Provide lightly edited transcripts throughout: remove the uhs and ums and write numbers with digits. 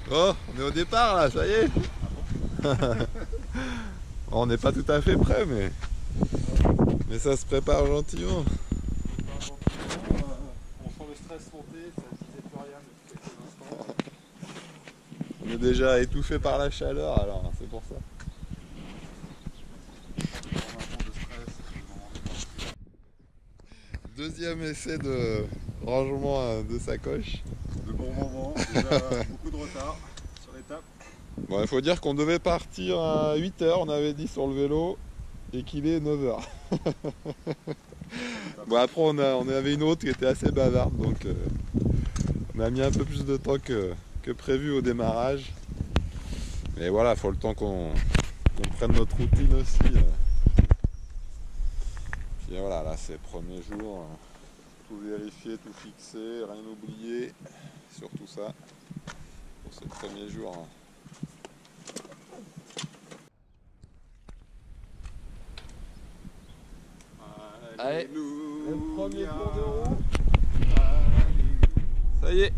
Oh, on est au départ là, ça y est. On n'est pas tout à fait prêt, mais ça se prépare gentiment. On sent le stress monter, ça ne disait plus rien depuis quelques instants. On est déjà étouffé par la chaleur, alors c'est pour ça. Deuxième essai de rangement de sacoche. De bon moment, déjà beaucoup de retard sur l'étape. Bon, il faut dire qu'on devait partir à 8 h, on avait dit sur le vélo, et qu'il est 9 h. Bon, après on avait une autre qui était assez bavarde, donc on a mis un peu plus de temps que prévu au démarrage. Mais voilà, il faut le temps qu'on prenne notre routine aussi. Puis voilà, là c'est le premier jour, tout vérifier, tout fixer, rien oublier, surtout ça, pour ce premier jour. Allez, le premier tour de roue. Ça y est,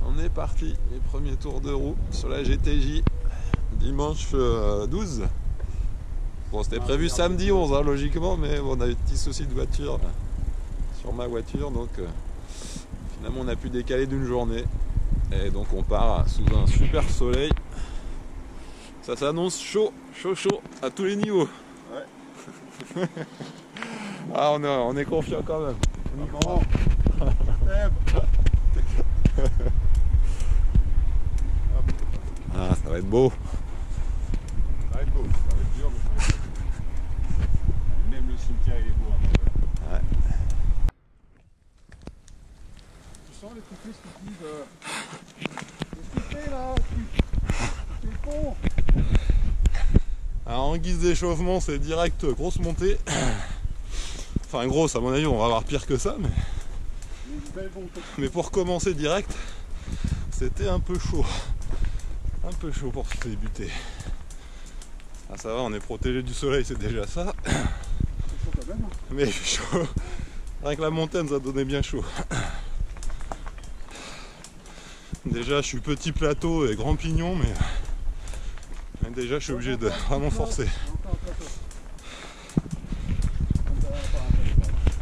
on est parti, les premiers tours de roue sur la GTJ, dimanche 12. Bon, c'était prévu samedi 11, hein, logiquement, mais bon, on a eu des petits soucis de voiture sur ma voiture, donc finalement on a pu décaler d'une journée. Et donc on part sous un super soleil. Ça s'annonce chaud, chaud, chaud à tous les niveaux. Ouais. Ah, on est confiant quand même. Bon. Ah, ça va être beau. Ça va être beau, ça va être dur, mais ça va être beau. Même le cimetière il est beau. Hein, ouais. Tu sens les couplets qui disent qu'est-ce que tu fais là? Tu fais le con. Alors en guise d'échauffement, c'est direct grosse montée. Enfin grosse, à mon avis, on va avoir pire que ça, mais pour commencer direct, c'était un peu chaud. Un peu chaud pour se débuter. Ah, ça va, on est protégé du soleil, c'est déjà ça. C'est chaud quand même. Mais il fait chaud. Rien que la montagne, ça donnait bien chaud. Déjà, je suis petit plateau et grand pignon, mais déjà, je suis obligé de vraiment forcer.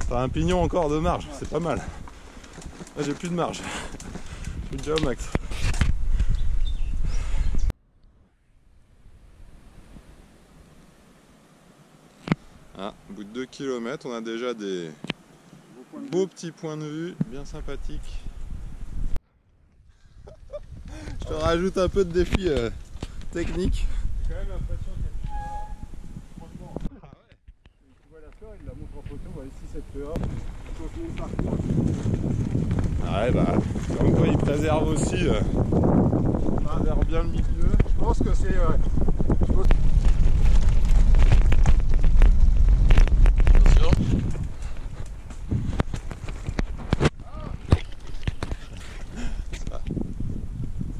T'as un pignon encore de marge, c'est pas mal. Là, j'ai plus de marge. Je suis déjà au max. Ah, au bout de 2 km, on a déjà des beaux petits points de vue bien sympathiques. Je te rajoute un peu de défi technique. J'ai quand même l'impression que franchement, il pouvait la faire, il la montre en photo, voilà, ici cette PA, changement de parcours. Ah ouais, bah, comme quoi il préserve aussi, il préserve bien le milieu. Je pense que c'est... Attention.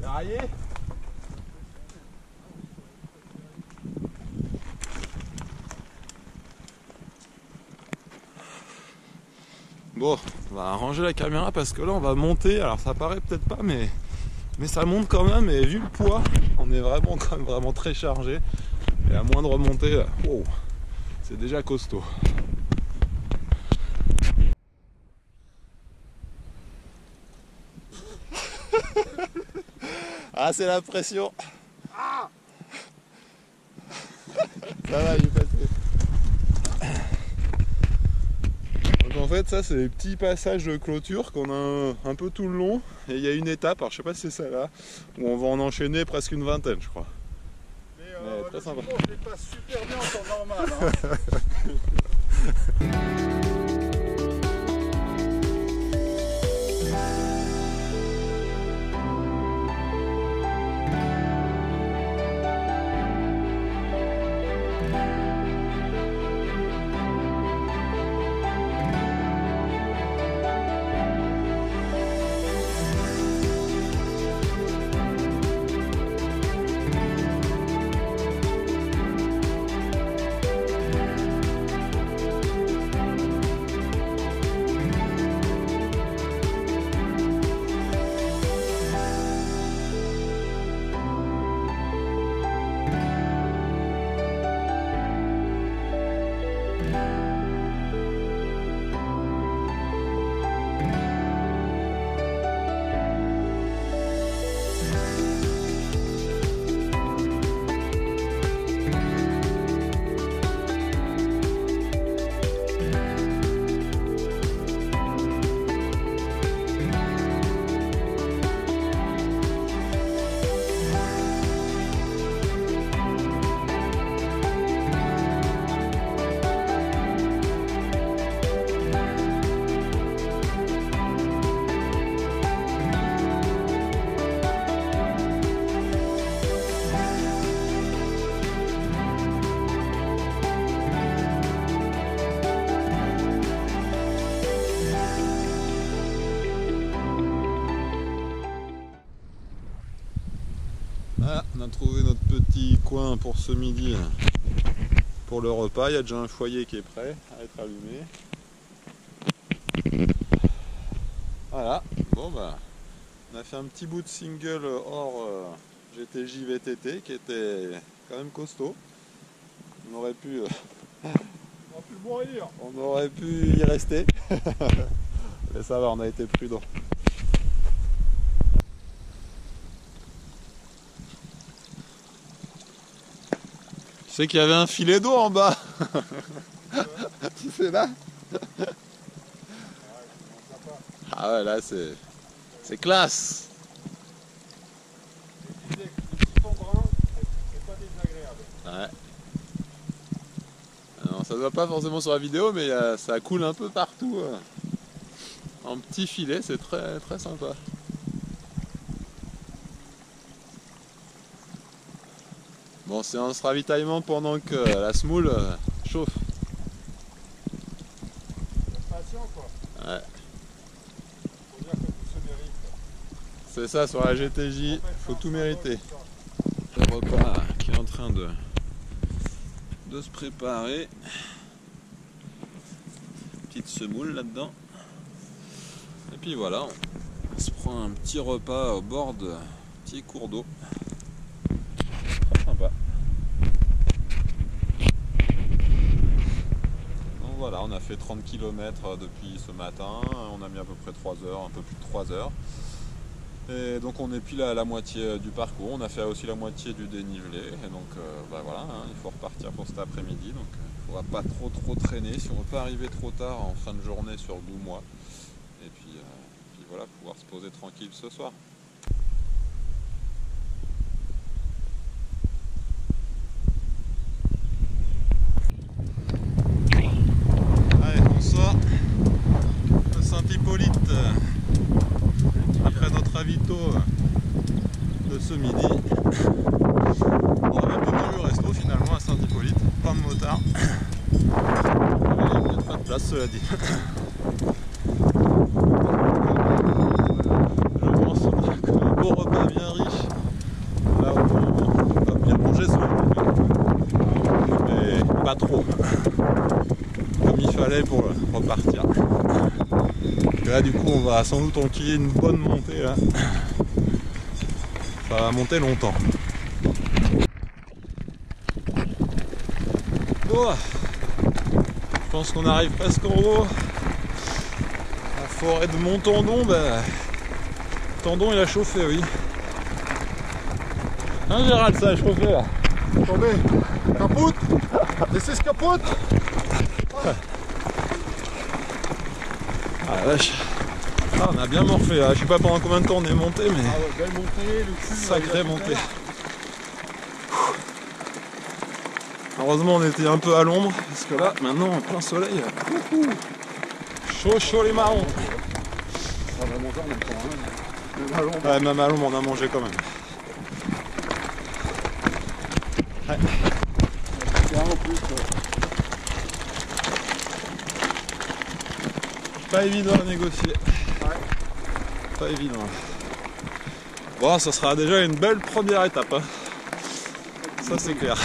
C'est raillé. Bon, on va ranger la caméra parce que là on va monter, alors ça paraît peut-être pas, mais ça monte quand même, et vu le poids, on est vraiment quand même vraiment très chargé. Et à moindre montée, wow, c'est déjà costaud. Ah, c'est la pression. Ah, ça va, il est passé. Donc en fait, ça c'est les petits passages de clôture qu'on a un peu tout le long. Et il y a une étape, alors je sais pas si c'est celle-là, où on va en enchaîner presque une vingtaine, je crois. mais très sympa. je les passe super bien en temps normal. Hein. Voilà, on a trouvé notre petit coin pour ce midi. Pour le repas, il y a déjà un foyer qui est prêt à être allumé. Voilà, bon bah, on a fait un petit bout de single hors GTJ VTT qui était quand même costaud. On aurait pu mourir. On aurait pu y rester. Mais ça va, on a été prudent. Tu sais qu'il y avait un filet d'eau en bas. Tu sais là. Ah ouais, là c'est classe. Les petits tons bruns, c'est pas désagréable. Ouais. Non, ça ne voit pas forcément sur la vidéo, mais ça coule un peu partout. En petit filet, c'est très très sympa. Bon, c'est un ravitaillement pendant que la semoule chauffe. Patient quoi. Ouais. Faut dire que tout se mérite. C'est ça, sur la GTJ, faut tout mériter. Le repas qui est en train de se préparer. Petite semoule là-dedans. Et puis voilà, on se prend un petit repas au bord de petit cours d'eau. Très sympa. Donc voilà, on a fait 30 km depuis ce matin. On a mis à peu près 3 heures, un peu plus de 3 heures. Et donc on est pile à la moitié du parcours, on a fait aussi la moitié du dénivelé, et donc bah voilà, hein, il faut repartir pour cet après-midi, donc il ne faudra pas trop traîner, si on ne veut pas arriver trop tard en fin de journée sur Goumois, et puis voilà, pouvoir se poser tranquille ce soir. Allez, on sort de Saint-Hippolyte. Après notre ravito de ce midi, on a même pas mangé au resto finalement à Saint-Hippolyte, plein de motards. Il n'y a pas de place, cela dit. Je pense qu'un beau repas bien riche, là on va bien manger ce mais pas trop, comme il fallait pour repartir. Et là du coup on va sans doute enquiller une bonne montée là. Ça va monter longtemps. Bon, je pense qu'on arrive presque en haut. La forêt de Montandon, bah, Tendon il a chauffé, oui. Hein Gérald, ça a chauffé là. Attendez, capote. Laissez ce capote. Ah la vache. Ah, on a bien morflé là, je sais pas pendant combien de temps on est monté, mais Ah ouais, belle montée, le cul. sacrée montée. Heureusement on était un peu à l'ombre, parce que là, maintenant en plein soleil, chaud les marrons. Ah, la montée, on est quand même à l'ombre. Ouais, même à l'ombre on a mangé quand même. Ouais. En plus, Pas évident à négocier. ouais. Pas évident. Bon, ça sera déjà une belle première étape. Hein. Ça c'est clair.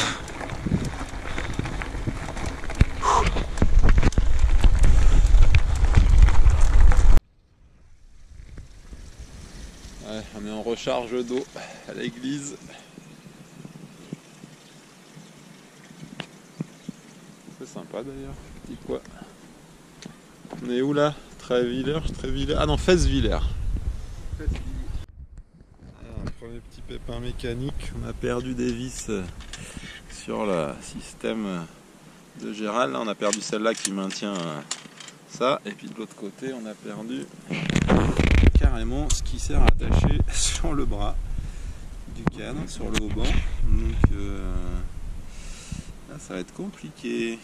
Ouais, on est en recharge d'eau à l'église. C'est sympa d'ailleurs. Petit quoi. On est où là? Trévillers? Ah non, Fesvillers. Un premier petit pépin mécanique. On a perdu des vis sur le système de Gérald. Là, on a perdu celle-là qui maintient ça. Et puis de l'autre côté, on a perdu carrément ce qui sert à attacher sur le bras du canne, sur le haubans. Donc là, ça va être compliqué.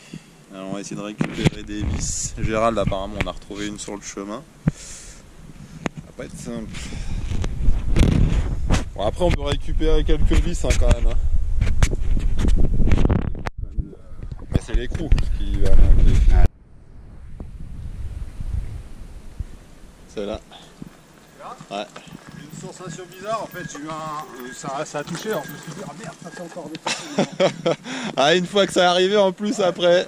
Alors on va essayer de récupérer des vis. Gérald, apparemment, on a retrouvé une sur le chemin. Ça va pas être simple. Bon, après, on peut récupérer quelques vis hein, quand même. Hein. Mais c'est l'écrou qui va manquer. C'est là. Ouais. Une sensation bizarre, en fait, j'ai eu ça a touché, alors je me suis dit, ah merde, ça fait encore des Ah, une fois que ça est arrivé en plus après,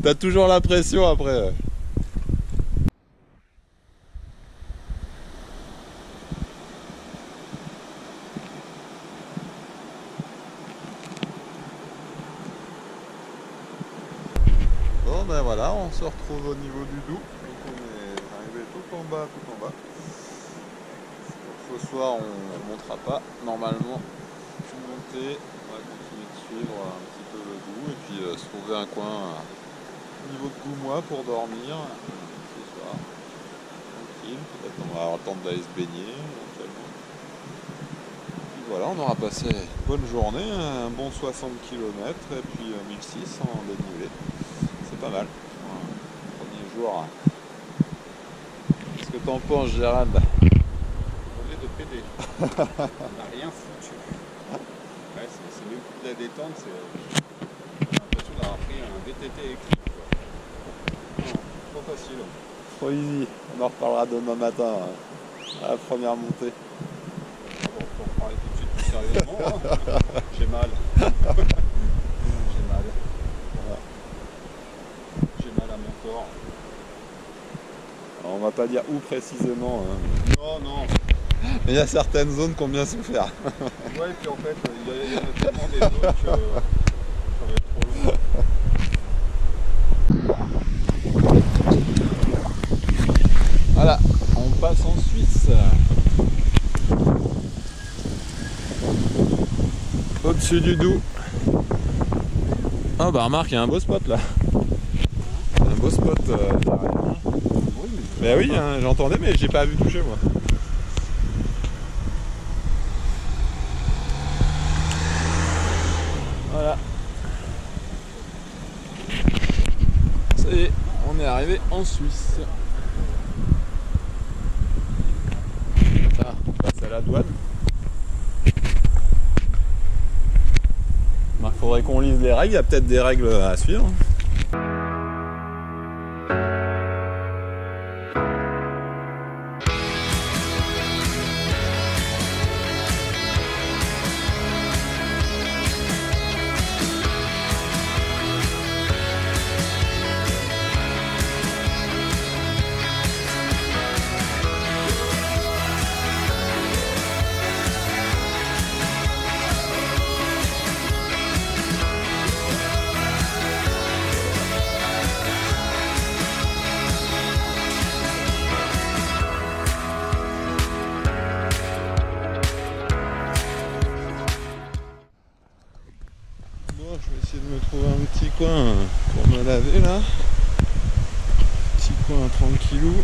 t'as toujours la pression après. Ouais. Bon ben voilà, on se retrouve au niveau du Doubs. Donc on est arrivé tout en bas, tout en bas. Ce soir on ne montera pas normalement monter, on va continuer de suivre un petit peu le Doubs et puis se trouver un coin au niveau de Goumois pour dormir ce soir. Tranquille, peut-être on va avoir le temps d'aller se baigner éventuellement. Puis voilà, on aura passé une bonne journée, un bon 60 km et puis 1600 en dénivelé. C'est pas mal. Premier jour. Qu'est-ce que t'en penses, Gérald? de PD. On n'a rien foutu. Ouais, c'est mieux que de la détente, j'ai l'impression d'avoir pris un VTT électrique. Non, trop facile. Trop easy. On en reparlera demain matin à la première montée. Bon, on peut en parler tout de suite plus sérieusement. Hein. J'ai mal. J'ai mal. Voilà. J'ai mal à mon corps. Alors, on va pas dire où précisément. Hein. Non, non. Mais il y a certaines zones qui ont bien souffert. Ouais, et puis en fait, il y en a tellement des zones que ça va être trop long. Voilà, on passe en Suisse. Au-dessus du Doubs. Ah bah remarque, il y a un beau spot là. Il y a un beau spot derrière. Oui, Mais oui, hein, j'entendais mais j'ai pas vu toucher moi. Voilà. Ça y est, on est arrivé en Suisse. Ça, on passe à la douane. Il faudrait qu'on lise les règles, il y a peut-être des règles à suivre. Je vais essayer de me trouver un petit coin pour me laver là. Petit coin tranquillou.